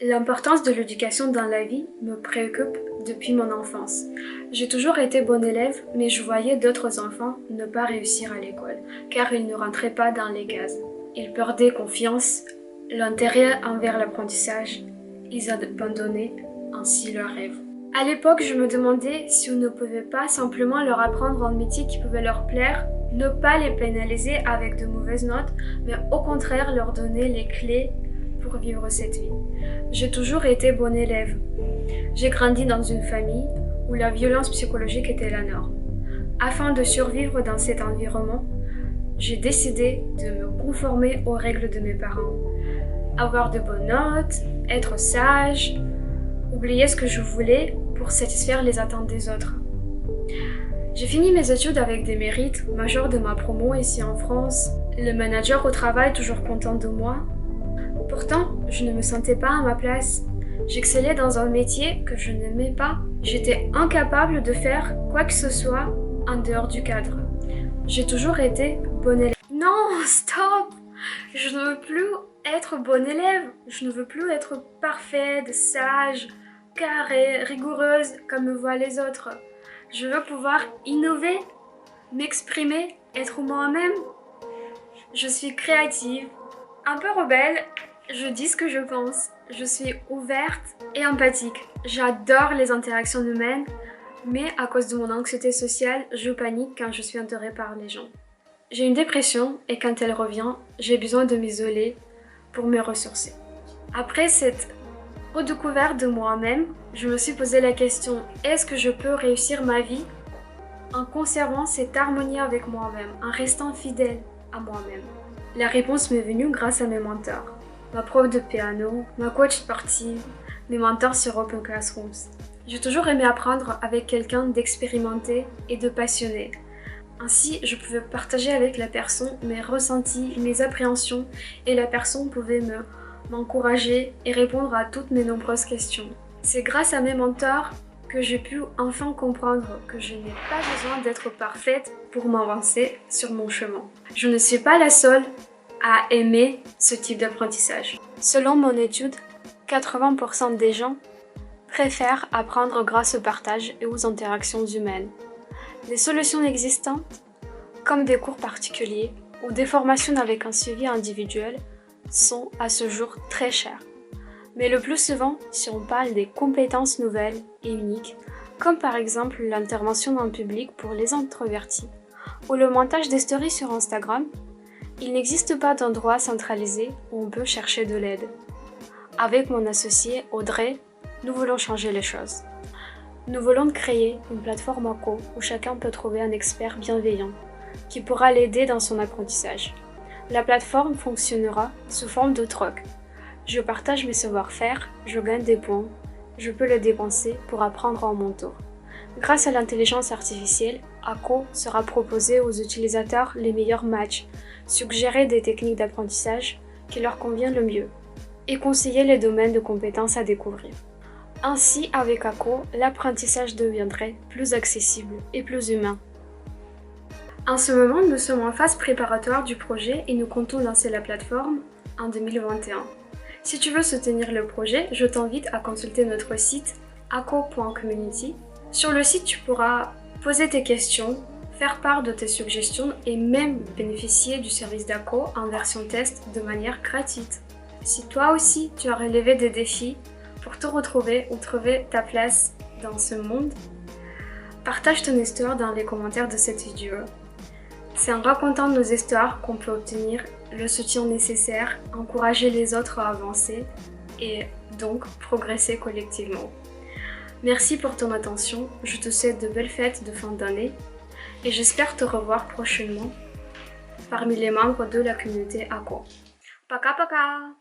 L'importance de l'éducation dans la vie me préoccupe depuis mon enfance. J'ai toujours été bonne élève, mais je voyais d'autres enfants ne pas réussir à l'école, car ils ne rentraient pas dans les cases. Ils perdaient confiance, l'intérêt envers l'apprentissage, ils abandonnaient ainsi leurs rêves. À l'époque, je me demandais si on ne pouvait pas simplement leur apprendre un métier qui pouvait leur plaire, ne pas les pénaliser avec de mauvaises notes, mais au contraire leur donner les clés pour vivre cette vie. J'ai toujours été bonne élève. J'ai grandi dans une famille où la violence psychologique était la norme. Afin de survivre dans cet environnement, j'ai décidé de me conformer aux règles de mes parents. Avoir de bonnes notes, être sage, oublier ce que je voulais pour satisfaire les attentes des autres. J'ai fini mes études avec des mérites, major de ma promo ici en France, le manager au travail toujours content de moi. Pourtant, je ne me sentais pas à ma place. J'excellais dans un métier que je n'aimais pas. J'étais incapable de faire quoi que ce soit en dehors du cadre. J'ai toujours été bonne élève. Non, stop! Je ne veux plus être bonne élève. Je ne veux plus être parfaite, sage, carrée, rigoureuse comme me voient les autres. Je veux pouvoir innover, m'exprimer, être moi-même. Je suis créative, un peu rebelle. Je dis ce que je pense. Je suis ouverte et empathique. J'adore les interactions humaines, mais à cause de mon anxiété sociale, je panique quand je suis entourée par les gens. J'ai une dépression et quand elle revient, j'ai besoin de m'isoler pour me ressourcer. Après cette redécouverte de moi-même, je me suis posé la question, est-ce que je peux réussir ma vie en conservant cette harmonie avec moi-même, en restant fidèle à moi-même? La réponse m'est venue grâce à mes mentors. Ma prof de piano, ma coach sportive, mes mentors sur Open Classrooms. J'ai toujours aimé apprendre avec quelqu'un d'expérimenté et de passionné. Ainsi, je pouvais partager avec la personne mes ressentis, mes appréhensions et la personne pouvait m'encourager et répondre à toutes mes nombreuses questions. C'est grâce à mes mentors que j'ai pu enfin comprendre que je n'ai pas besoin d'être parfaite pour m'avancer sur mon chemin. Je ne suis pas la seule à aimer ce type d'apprentissage. Selon mon étude, 80% des gens préfèrent apprendre grâce au partage et aux interactions humaines. Les solutions existantes, comme des cours particuliers ou des formations avec un suivi individuel, sont à ce jour très chères. Mais le plus souvent, si on parle des compétences nouvelles et uniques, comme par exemple l'intervention en public pour les introvertis ou le montage des stories sur Instagram, il n'existe pas d'endroit centralisé où on peut chercher de l'aide. Avec mon associé Audrey, nous voulons changer les choses. Nous voulons créer une plateforme ACO où chacun peut trouver un expert bienveillant qui pourra l'aider dans son apprentissage. La plateforme fonctionnera sous forme de troc. Je partage mes savoir-faire, je gagne des points, je peux les dépenser pour apprendre en mon tour. Grâce à l'intelligence artificielle, ACO sera proposé aux utilisateurs les meilleurs matchs, suggérer des techniques d'apprentissage qui leur conviennent le mieux et conseiller les domaines de compétences à découvrir. Ainsi, avec ACO, l'apprentissage deviendrait plus accessible et plus humain. En ce moment, nous sommes en phase préparatoire du projet et nous comptons lancer la plateforme en 2021. Si tu veux soutenir le projet, je t'invite à consulter notre site aco.community. Sur le site, tu pourras poser tes questions, faire part de tes suggestions et même bénéficier du service d'ACO en version test de manière gratuite. Si toi aussi, tu as relevé des défis pour te retrouver ou trouver ta place dans ce monde, partage ton histoire dans les commentaires de cette vidéo. C'est en racontant nos histoires qu'on peut obtenir le soutien nécessaire, encourager les autres à avancer et donc progresser collectivement. Merci pour ton attention, je te souhaite de belles fêtes de fin d'année et j'espère te revoir prochainement parmi les membres de la communauté ACO. Paka paka!